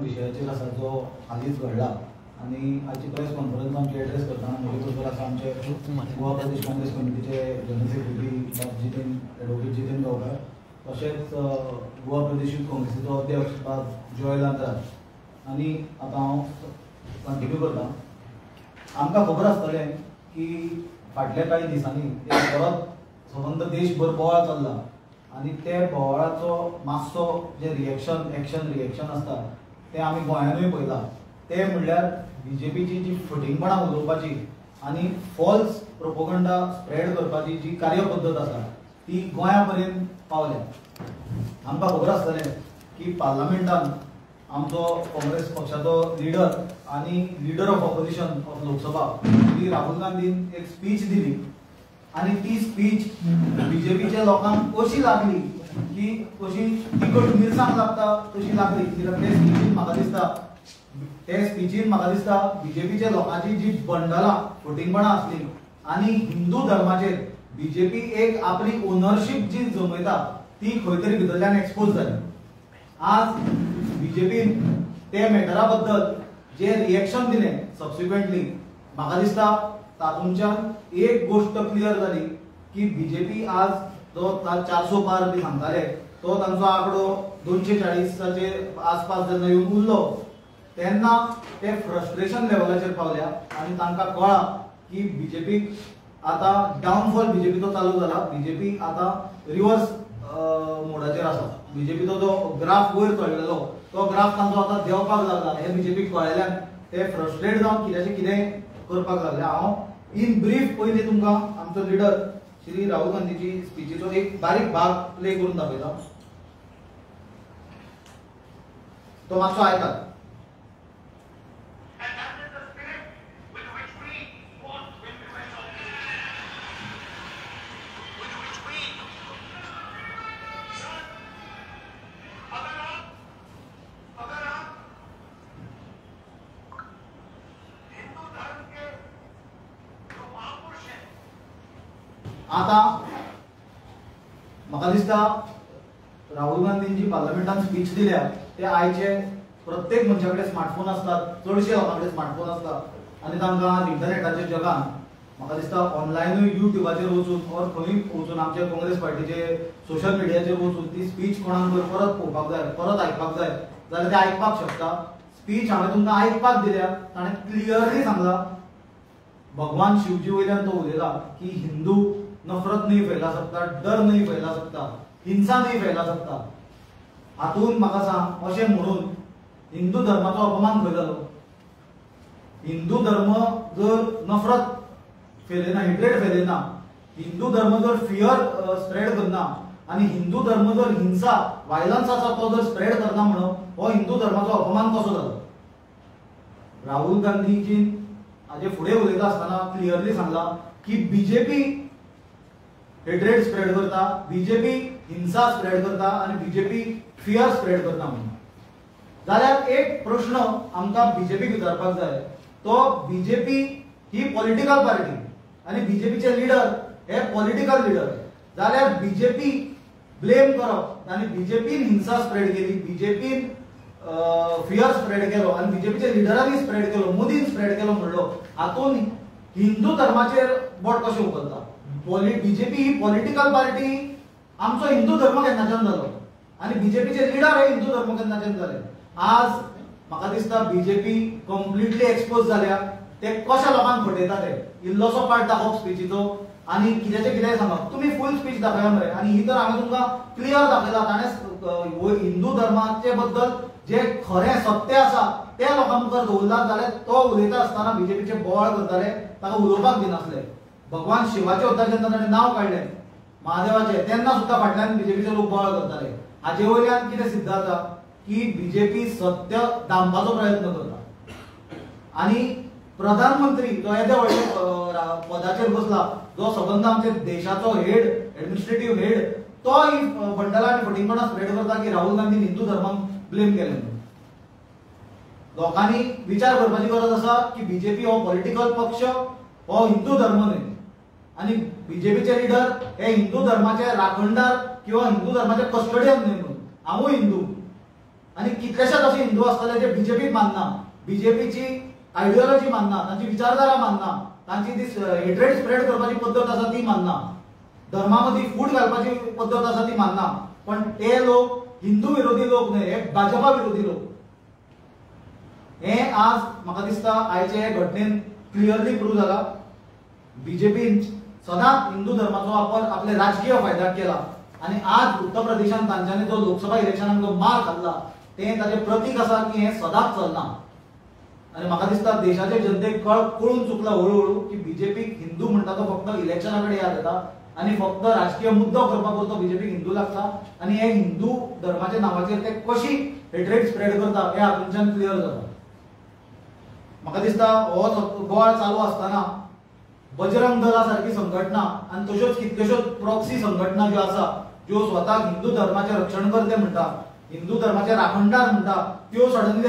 विषयाचेर आसा जो हालींच घडला आनी आयची प्रेस कॉन्फरन्स आमची एड्रेस करतना म्हजे बरोबर आसा आमचे गोवा प्रदेश काँग्रेस कमिटीचे जनरल सेक्रेटरी एडवोकेट जितेन गांवकार तशेंच गोवा प्रदेश यूथ काँग्रेसीचो अध्यक्ष जॉय लांद्राज आनी आतां हांव कंटिन्यू करतां। आमकां खबर आसतलें की फाटल्या कांय दिसांनी परत सबंद देशभर बोवाळ चल्ला आनी ते बोवाळाचो मातसो जे रिएक्शन आसता ते आमी गोंयानूय पळयला। ते म्हणल्यार बीजेपीची जी फटिंगपणां उलोवपाची आनी फॉल्स प्रोपोगंडा स्प्रेड करपाची जी कार्यपद्दत आसा ती गोंया पर्यंत पावल्या। आमकां खबर आसतलें की पार्लमेंटान आमचो काँग्रेस पक्षाचो लीडर आनी leader of opposition of Lok Sabha Shri Rahul Gandhian एक स्पीच दिली आनी ती स्पीच बीजेपीच्या लोकांक अशी लागली की अशी तिखट मिरसांग लागता तशी लागली। कित्याक ते स्पीचीन म्हाका दिसता बीजेपीच्या लोकांची जी बंडलां फटिंगपणां आसली आनी हिंदू धर्माचेर बीजेपी एक आपली ओनरशीप जी जमयता ती खंय तरी भितरल्यान एक्सपोज जाली। आज बीजेपीन ते मॅटरा बद्दल जे रिएक्शन दिलें सबसिक्वेंटली म्हाका दिसता तातूंतल्यान एक गोष्ट क्लियर जाली की बीजेपी आज जो 400 पार बी सांगताले तो तांचो आंकडो 240चे आसपास जेन्ना येवन उरलो तेन्ना ते फ्रस्ट्रेशन लेवलाचेर पावल्या आनी तांकां कळ्ळा की बीजेपी आतां डावनफॉल बीजेपीचो चालू जाला। बीजेपी आतां रिवर्स मोडाचेर आसा। बीजेपीचो जो ग्राफ वयर चडलेलो तो ग्राफ तांचो आतां देंवपाक लागला। हे बीजेपीक कळयल्यान ते फ्रस्ट्रेट जावन कितेंचे कितें करपाक लागले। हांव इन ब्रीफ पयलीं तुमकां आमचो लिडर श्री राहुल गांधीची स्पीचीचो एक बारीक भाग प्ले करून दाखयता, तो मातसो आयकात। आता म्हाका दिसता राहुल गांधीन जी पार्लमेंटान स्पीच दिल्या ते आयचे प्रत्येक मनशा कडेन स्मार्टफोन आसतात, चडशे लोकां कडेन स्मार्टफोन आसतात आनी तांकां इंटरनेटाच्या जगान म्हाका दिसता ऑनलायनूय युट्यूबाचेर वचून और खंय वचून आमच्या काँग्रेस पार्टीचे सोशल मिडियाचेर वचून ती स्पीच कोणाक जर परत पळोवपाक जाय परत आयकपाक जाय जाल्यार ते आयकपाक शकता। स्पीच हांवें तुमकां आयकपाक दिल्या ताणें क्लियरली सांगला भगवान शिवजी वयल्यान तो उलयला की हिंदू नफरत नहीं फैला सकता, डर नहीं फैला सकता, हिंसा नहीं फैला सकता। हातून म्हाका सांग अशें म्हणून हिंदू धर्माचो अपमान खंय जालो? हिंदू धर्म जर नफरत फैलयना, हेट्रेड फैलयना, हिंदू धर्म जर फियर स्प्रेड करना आनी हिंदू धर्म जर हिंसा वायलन्स आसा तो जर स्प्रेड करना म्हणून हो हिंदू धर्माचो अपमान कसो जालो? राहुल गांधीजी हाजे फुडें उलयता आसतना क्लियरली सांगला की बीजेपी हेट्रेड स्प्रेड करता, बीजेपी हिंसा स्प्रेड करता आनी बीजेपी फियर स्प्रेड करता म्हणून। जाल्यार एक प्रश्न आमकां बीजेपीक विचारपाक जाय, तो बीजेपी ही पॉलिटिकल पार्टी आनी बीजेपीचे लीडर हे पॉलिटिकल लीडर, जाल्यार बीजेपी ब्लेम करप आनी बीजेपीन हिंसा स्प्रेड केली, बीजेपीन फियर स्प्रेड केलो आनी बीजेपीच्या लिडरांनी स्प्रेड केलो, मोदीन स्प्रेड केलो म्हणलो, हातून हिंदू धर्माचेर बोट कशें उखलता? बीजेपी ही पॉलिटिकल पार्टी, आमचो हिंदू धर्म केन्नाच्यान जालो आनी बीजेपीचे लिडर हे हिंदू धर्म केन्नाच्यान जाले? आज म्हाका दिसता बीजेपी कंप्लिटली एक्सपोज जाल्या। ते कशा लोकांक फटयता ते इल्लोसो पार्ट दाखोवप स्पीचीचो आनी कितेंचे कितें सांगप। तुमी फूल स्पीच दाखया मरे आनी ही तर हांवें तुमकां क्लियर दाखयला ताणें हिंदू धर्माचे बद्दल जे खरें सत्य आसा त्या लोकां मुखार दवरला जाल्यार तो उलयता आसतना बीजेपीचे बोवाळ करताले, ताका उलोवपाक दिनासले। भगवान शिवाचे सुद्दां जेन्ना ताणें नांव काडलें महादेवाचें तेन्ना सुद्दां फाटल्यान बीजेपीचे लोक बोवाळ करताले। हाजे वयल्यान कितें सिद्ध जाता की बीजेपी सत्य दामपाचो प्रयत्न करता आनी प्रधानमंत्री जो येदे व्हडल्या पदाचेर बसला, जो सबंद आमच्या देशाचो हेड, एडमिनिस्ट्रेटिव्ह हेड, तो ही बंडलां आनी फटिंगपणां स्प्रेड करता की राहुल गांधीन हिंदू धर्माक ब्लेम केलें म्हणून। लोकांनी विचार करपाची गरज आसा की बीजेपी हो पॉलिटिकल पक्ष, हो हिंदू धर्म न्हय आनी बीजेपीचे लीडर हे हिंदू धर्माचे राखणदार किंवा हिंदू धर्माचे कस्टोडियन न्हय म्हणून। हांवूय हिंदू आणि कितलेशेच असे हिंदू असतले जे बीजेपीक मानना, बीजेपीची आयडियोलॉजी मानना, तांची विचारधारा मानना, तांची ती हेट्रेड स्प्रेड करपाची पद्धत आसा ती मानना, धर्मामदी फूट घालपाची पद्धत आसा ती मानना. पण ते लोक हिंदू विरोधी लोक न्हय, हे भाजपा विरोधी लोक. हे आज म्हाका दिसता आयचे हे घटनेन क्लियरली प्रूव्ह जाला. बीजेपीन सदांच हिंदू धर्माचो वापर आपले राजकीय फायद्याक केला आणि आज उत्तर प्रदेशात तांच्यानी जो लोकसभा इलेक्शनाक जो मार खाल्ला ते ताचे प्रतीक आसा की हे सदांच चलना. आणि म्हाका दिसता देशाचे जनतेक कळून चुकला हळूहळू की बीजेपीक हिंदू म्हणटा तो फक्त इलेक्शना कडेन याद येता आणि फक्त राजकीय मुद्दो करपाक पुरतो बीजेपीक हिंदू लागता आणि हे हिंदू धर्माच्या नावाचेर ते कशी हेट्रेड स्प्रेड करता हे हातूंच्यान क्लियर जाता. म्हाका दिसता हो गोळ चालू असताना बजरंग दला सारखी संघटना आणि तश्योच कितल्योश्योच प्रॉक्सी संघटना ज्यो आसा ज्यो स्वतःक हिंदू धर्माचे रक्षण करते म्हणटा, हिंदू धर्माचे राखणदार म्हणटा, त्यो सडनली